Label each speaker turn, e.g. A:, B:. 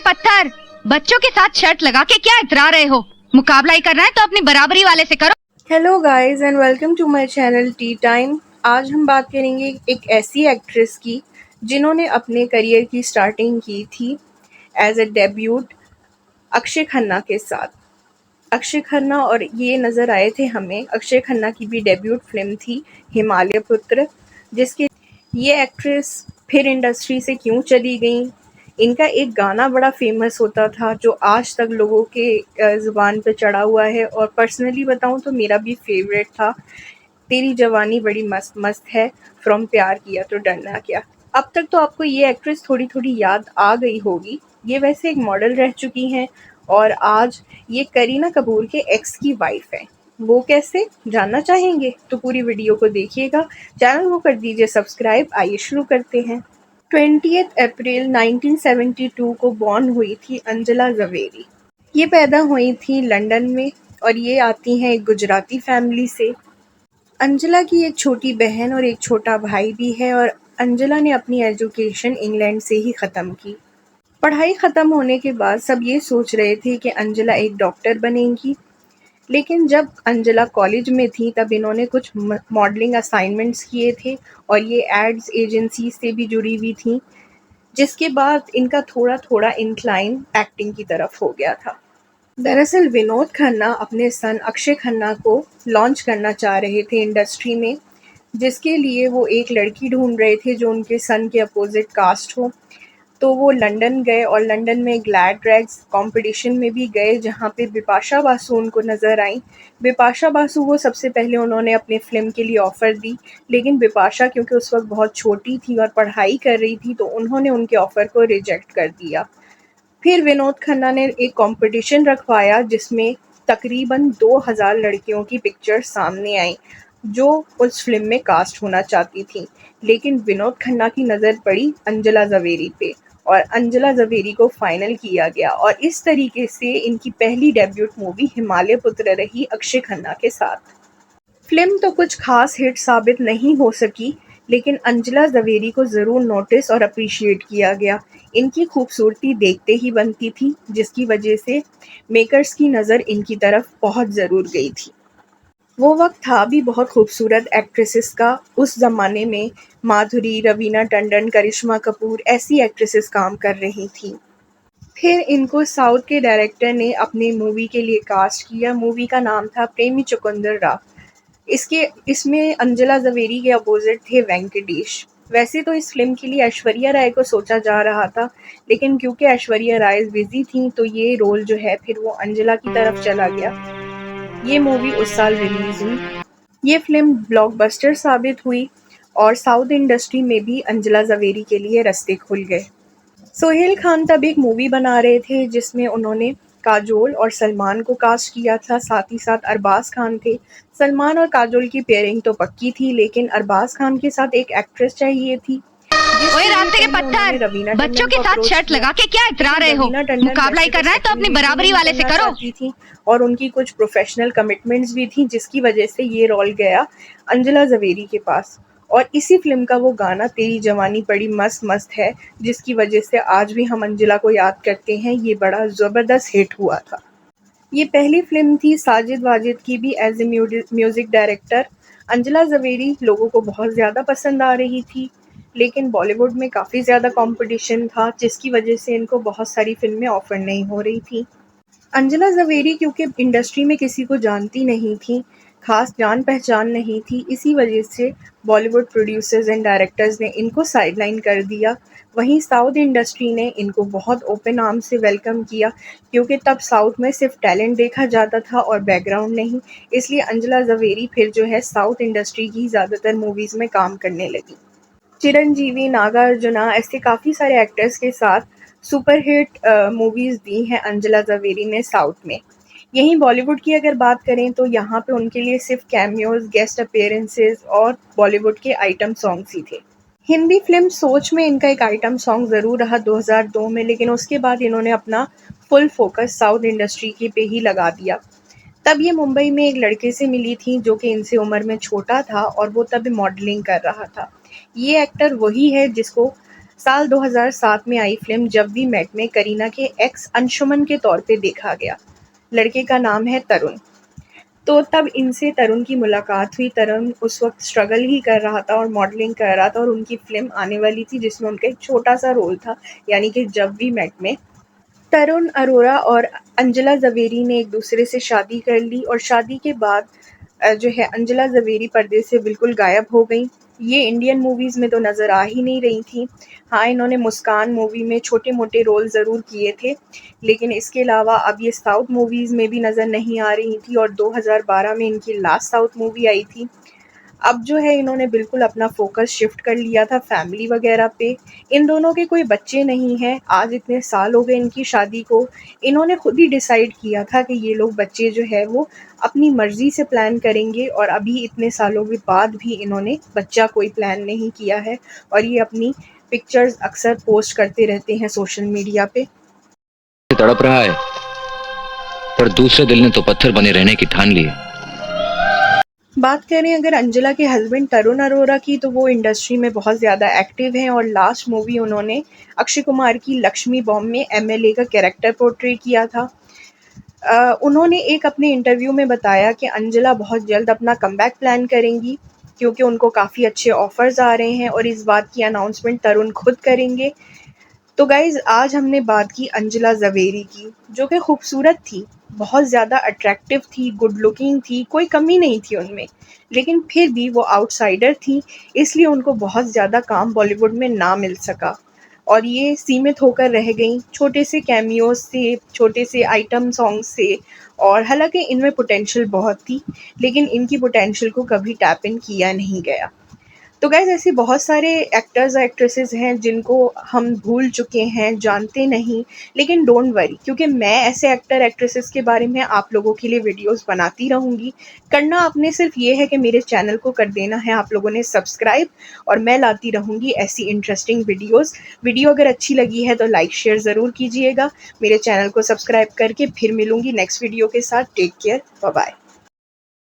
A: पत्थर। बच्चों के साथ शर्त लगा के क्या इतरा रहे हो? मुकाबला ही करना है तो अपनी बराबरी वाले से करो।
B: Hello guys and welcome to my channel tea time. आज हम बात करेंगे एक ऐसी एक्ट्रेस की जिन्होंने अपने करियर की स्टार्टिंग की थी as a debut Akshaye Khanna के साथ। अक्षय खन्ना और ये नज़र आए थे हमें। अक्षय खन्ना की भी डेब्यूट फिल्म थी हिमालय पुत्र, जिसके ये एक्ट्रेस फिर इंडस्ट्री से क्यों चली गई। इनका एक गाना बड़ा फेमस होता था जो आज तक लोगों के ज़ुबान पे चढ़ा हुआ है, और पर्सनली बताऊं तो मेरा भी फेवरेट था। तेरी जवानी बड़ी मस्त मस्त है, फ्रॉम प्यार किया तो डरना क्या। अब तक तो आपको ये एक्ट्रेस थोड़ी थोड़ी याद आ गई होगी। ये वैसे एक मॉडल रह चुकी हैं और आज ये करीना कपूर के एक्स की वाइफ है। वो कैसे, जानना चाहेंगे तो पूरी वीडियो को देखिएगा। चैनल को कर दीजिए सब्सक्राइब। आइए शुरू करते हैं। 20 अप्रैल 1972 को बॉर्न हुई थी अंजला जवेरी। ये पैदा हुई थी लंदन में और ये आती हैं एक गुजराती फैमिली से। अंजला की एक छोटी बहन और एक छोटा भाई भी है, और अंजला ने अपनी एजुकेशन इंग्लैंड से ही ख़त्म की। पढ़ाई ख़त्म होने के बाद सब ये सोच रहे थे कि अंजला एक डॉक्टर बनेगी, लेकिन जब अंजला कॉलेज में थी तब इन्होंने कुछ मॉडलिंग असाइनमेंट्स किए थे और ये एड्स एजेंसी से भी जुड़ी हुई थी, जिसके बाद इनका थोड़ा थोड़ा इंक्लाइन एक्टिंग की तरफ हो गया था। दरअसल विनोद खन्ना अपने सन अक्षय खन्ना को लॉन्च करना चाह रहे थे इंडस्ट्री में, जिसके लिए वो एक लड़की ढूंढ रहे थे जो उनके सन के अपोजिट कास्ट हो। तो वो लंदन गए और लंदन में ग्लैड ड्रैग्स कंपटीशन में भी गए, जहाँ पे बिपाशा बासु उनको नज़र आई। बिपाशा बासु को सबसे पहले उन्होंने अपने फ़िल्म के लिए ऑफ़र दी, लेकिन बिपाशा क्योंकि उस वक्त बहुत छोटी थी और पढ़ाई कर रही थी तो उन्होंने उनके ऑफ़र को रिजेक्ट कर दिया। फिर विनोद खन्ना ने एक कंपटीशन रखवाया जिसमें तकरीबन 2000 लड़कियों की पिक्चर सामने आई जो उस फिल्म में कास्ट होना चाहती थी, लेकिन विनोद खन्ना की नज़र पड़ी अंजला जवेरी पे और अंजला जवेरी को फाइनल किया गया, और इस तरीके से इनकी पहली डेब्यूट मूवी हिमालय पुत्र रही अक्षय खन्ना के साथ। फिल्म तो कुछ खास हिट साबित नहीं हो सकी, लेकिन अंजला जवेरी को ज़रूर नोटिस और अप्रिशिएट किया गया। इनकी खूबसूरती देखते ही बनती थी, जिसकी वजह से मेकर्स की नज़र इनकी तरफ बहुत ज़रूर गई थी। वो वक्त था भी बहुत खूबसूरत एक्ट्रेसेस का। उस ज़माने में माधुरी, रवीना टंडन, करिश्मा कपूर ऐसी एक्ट्रेसेस काम कर रही थी। फिर इनको साउथ के डायरेक्टर ने अपनी मूवी के लिए कास्ट किया। मूवी का नाम था प्रेमी चुकंदर राव। इसमें अंजला जवेरी के अपोजिट थे वेंकटेश। वैसे तो इस फिल्म के लिए ऐश्वर्या राय को सोचा जा रहा था, लेकिन क्योंकि ऐश्वर्या राय बिजी थी तो ये रोल जो है फिर वो अंजला की तरफ चला गया। ये मूवी उस साल रिलीज हुई। ये फिल्म ब्लॉकबस्टर साबित हुई और साउथ इंडस्ट्री में भी अंजला जवेरी के लिए रास्ते खुल गए। सोहेल खान तब एक मूवी बना रहे थे जिसमें उन्होंने काजोल और सलमान को कास्ट किया था, साथ ही साथ अरबाज खान थे। सलमान और काजोल की पेयरिंग तो पक्की थी, लेकिन अरबाज खान के साथ एक एक्ट्रेस चाहिए थी।
A: ओए रास्ते के पत्थर। बच्चों के साथ शर्त लगा के क्या इतरा रहे हो? मुकाबला ही करना है तो अपनी बराबरी वाले से करो।
B: थी और उनकी कुछ प्रोफेशनल कमिटमेंट्स भी थी, जिसकी वजह से ये रोल गया अंजला जवेरी के पास। और इसी फिल्म का वो गाना तेरी जवानी बड़ी मस्त मस्त है, जिसकी वजह से आज भी हम अंजला को याद करते हैं। ये बड़ा ज़बरदस्त हिट हुआ था। ये पहली फिल्म थी साजिद वाजिद की भी as a music director. Anjala Zaveri लोगों को बहुत ज़्यादा पसंद आ रही थी, लेकिन बॉलीवुड में काफ़ी ज़्यादा कंपटीशन था, जिसकी वजह से इनको बहुत सारी फिल्में ऑफ़र नहीं हो रही थी। अंजला जवेरी क्योंकि इंडस्ट्री में किसी को जानती नहीं थी, खास जान पहचान नहीं थी, इसी वजह से बॉलीवुड प्रोड्यूसर्स एंड डायरेक्टर्स ने इनको साइडलाइन कर दिया। वहीं साउथ इंडस्ट्री ने इनको बहुत ओपन आर्म से वेलकम किया, क्योंकि तब साउथ में सिर्फ टैलेंट देखा जाता था और बैकग्राउंड नहीं। इसलिए अंजला जवेरी फिर जो है साउथ इंडस्ट्री की ज़्यादातर मूवीज़ में काम करने लगी। चिरंजीवी, नागार्जुना ऐसे काफ़ी सारे एक्टर्स के साथ सुपरहिट मूवीज़ दी हैं अंजला जवेरी ने साउथ में। यहीं बॉलीवुड की अगर बात करें तो यहाँ पे उनके लिए सिर्फ कैमियोज़, गेस्ट अपीयरेंसेस और बॉलीवुड के आइटम सॉन्ग्स ही थे। हिंदी फिल्म सोच में इनका एक आइटम सॉन्ग ज़रूर रहा 2002 में, लेकिन उसके बाद इन्होंने अपना फुल फोकस साउथ इंडस्ट्री की पे ही लगा दिया। तब ये मुंबई में एक लड़के से मिली थी जो कि इनसे उम्र में छोटा था और वो तब मॉडलिंग कर रहा था। ये एक्टर वही है जिसको साल 2007 में आई फिल्म जब वी मेट में करीना के एक्स अंशुमन के तौर पे देखा गया। लड़के का नाम है तरुण। तो तब इनसे तरुण की मुलाकात हुई। तरुण उस वक़्त स्ट्रगल ही कर रहा था और मॉडलिंग कर रहा था और उनकी फ़िल्म आने वाली थी जिसमें उनका एक छोटा-सा रोल था, यानी कि जब वी मेट में। तरुण अरोरा और अंजला ज़वेरी ने एक-दूसरे से शादी कर ली और शादी के बाद जो है अंजला ज़वेरी पर्दे से बिल्कुल गायब हो गईं। ये इंडियन मूवीज़ में तो नज़र आ ही नहीं रही थीं। हाँ, इन्होंने मुस्कान मूवी में छोटे-मोटे रोल ज़रूर किए थे, लेकिन इसके अलावा अब ये साउथ मूवीज़ में भी नज़र नहीं आ रही थी और 2012 में इनकी लास्ट साउथ मूवी आई थी। अब जो है इन्होंने बिल्कुल अपना फ़ोकस शिफ्ट कर लिया था फैमिली वग़ैरह पे। इन दोनों के कोई बच्चे नहीं हैं, आज इतने साल हो गए इनकी शादी को। इन्होंने खुद ही डिसाइड किया था कि ये लोग बच्चे जो है वो अपनी मर्ज़ी से प्लान करेंगे और अभी इतने सालों के बाद भी इन्होंने बच्चा कोई प्लान नहीं किया है और ये अपनी पिक्चर्स अक्सर पोस्ट करते रहते हैं सोशल मीडिया पे।
C: तड़प रहा है, पर दूसरे दिल ने तो पत्थर बने रहने की ठान ली है।
B: बात करें अगर अंजला के हस्बैंड तरुण अरोरा की, तो वो इंडस्ट्री में बहुत ज़्यादा एक्टिव हैं और लास्ट मूवी उन्होंने अक्षय कुमार की लक्ष्मी बॉम्ब में एमएलए का कैरेक्टर पोर्ट्रे किया था। उन्होंने एक अपने इंटरव्यू में बताया कि अंजला बहुत जल्द अपना कमबैक प्लान करेंगी क्योंकि उनको काफ़ी अच्छे ऑफ़र्स आ रहे हैं और इस बात की अनाउंसमेंट तरुण खुद करेंगे। तो गाइज़ आज हमने बात की अंजला ज़वेरी की, जो कि खूबसूरत थी, बहुत ज़्यादा अट्रैक्टिव थी, गुड लुकिंग थी, कोई कमी नहीं थी उनमें। लेकिन फिर भी वो आउटसाइडर थी, इसलिए उनको बहुत ज़्यादा काम बॉलीवुड में ना मिल सका और ये सीमित होकर रह गईं, छोटे से कैमियोज़ से, छोटे से आइटम सॉन्ग से। और हालाँकि इनमें पोटेंशियल बहुत थी, लेकिन इनकी पोटेंशियल को कभी टैप इन किया नहीं गया। तो गाइज़ ऐसे बहुत सारे एक्टर्स और एक्ट्रेसेस हैं जिनको हम भूल चुके हैं, जानते नहीं, लेकिन डोंट वरी क्योंकि मैं ऐसे एक्टर एक्ट्रेसेस के बारे में आप लोगों के लिए वीडियोस बनाती रहूँगी। करना आपने सिर्फ ये है कि मेरे चैनल को कर देना है आप लोगों ने सब्सक्राइब और मैं लाती रहूँगी ऐसी इंटरेस्टिंग वीडियोस। वीडियो अगर अच्छी लगी है तो लाइक शेयर ज़रूर कीजिएगा। मेरे चैनल को सब्सक्राइब करके फिर मिलूँगी नेक्स्ट वीडियो के साथ। Take care, bye bye.